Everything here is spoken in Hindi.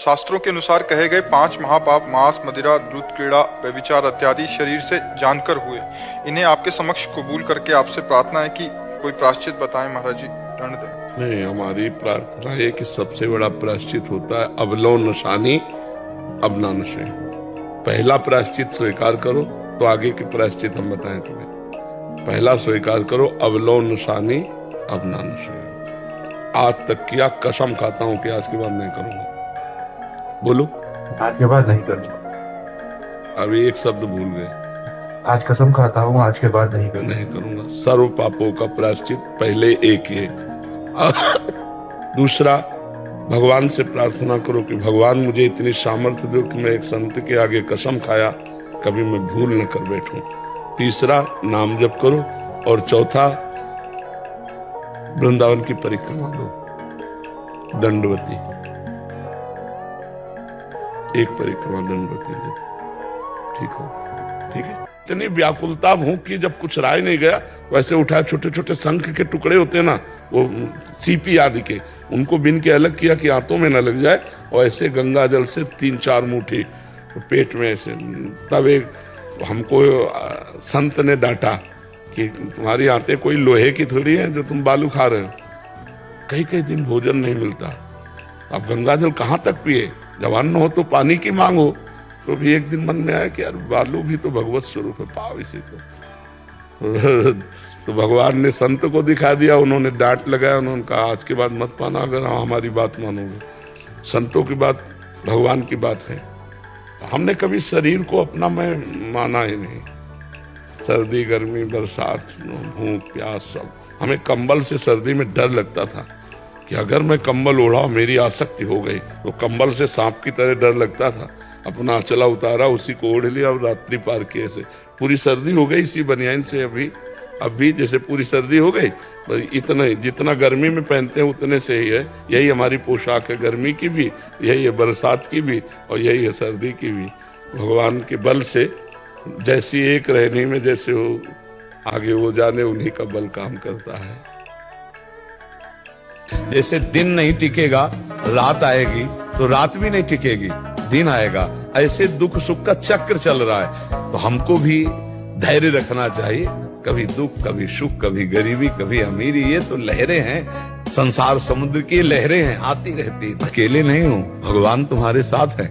शास्त्रों के अनुसार कहे गए 5 महापाप मांस, मदिरा, दूध, क्रीड़ा, व्यभिचार इत्यादि शरीर से जानकर हुए। इन्हें आपके समक्ष कबूल करके आपसे प्रार्थना है कि कोई प्रायश्चित बताएं महाराज जी, दंड दें। नहीं, हमारी प्रार्थना है कि सबसे बड़ा प्रायश्चित होता है अवलो नशानी अब ना नशे। पहला प्रायश्चित स्वीकार करो तो आगे के प्रायश्चित हम बताएं तुम्हें। पहला स्वीकार करो अवलो नशानी अब ना नशे। आज तक किया, कसम खाता हूं कि आज के बाद नहीं करूंगा। बोलो, आज के बाद नहीं करूंगा। अभी एक शब्द भूल गए। आज कसम खाता हूँ आज के बाद नहीं करूंगा। नहीं करूंगा। सर्व पापों का प्रायश्चित पहले एक है। दूसरा, भगवान से प्रार्थना करो कि भगवान मुझे इतनी सामर्थ्य दो कि मैं एक संत के आगे कसम खाया कभी मैं भूल न कर बैठूं। तीसरा, नाम जप करो। और चौथा, वृंदावन की परिक्रमा दो, दंडवती। एक परिक्रमा दंडवती दे, ठीक हो? ठीक है। इतनी व्याकुलता हूं कि जब कुछ राय नहीं गया, वैसे उठाया, छोटे छोटे शंख के टुकड़े होते ना, वो सीपी आदि के, उनको बिन के अलग किया कि आंतों में न लग जाए, और ऐसे गंगा जल से 3-4 मुट्ठी पेट में ऐसे। तब एक हमको संत ने डांटा कि तुम्हारी आंतें कोई लोहे की थोड़ी है जो तुम बालू खा रहे हो। कई दिन भोजन नहीं मिलता, अब गंगा जल कहाँ तक पिए? जब अन्न हो तो पानी की मांग हो। तो भी एक दिन मन में आया कि यार बालू भी तो भगवत स्वरूप है, पाओ इसी को। तो भगवान ने संत को दिखा दिया, उन्होंने डांट लगाया, उन्होंने कहा आज के बाद मत पाना अगर हमारी बात मानोगे। संतों की बात भगवान की बात है। हमने कभी शरीर को अपना मैं माना ही नहीं। सर्दी, गर्मी, बरसात, भूख, प्यास, सब। हमें कंबल से सर्दी में डर लगता था कि अगर मैं कंबल ओढ़ा मेरी आसक्ति हो गई तो कंबल से सांप की तरह डर लगता था। अपना अचला उतारा, उसी को ओढ़ लिया और रात्रि पार की। ऐसे पूरी सर्दी हो गई इसी बनियान से। अभी जैसे पूरी सर्दी हो गई, इतना ही जितना गर्मी में पहनते हैं उतने से ही है। यही हमारी पोशाक है, गर्मी की भी यही है, बरसात की भी, और यही है सर्दी की भी। भगवान के बल से जैसी एक रहने में जैसे हो, आगे वो जाने उन्हीं का बल काम करता है। जैसे दिन नहीं टिकेगा, रात आएगी तो रात भी नहीं टिकेगी, दिन आएगा। ऐसे दुख सुख का चक्र चल रहा है, तो हमको भी धैर्य रखना चाहिए। कभी दुख, कभी सुख, कभी गरीबी, कभी अमीरी, ये तो लहरें हैं, संसार समुद्र की लहरें हैं, आती रहती। अकेले नहीं हो, भगवान तुम्हारे साथ है।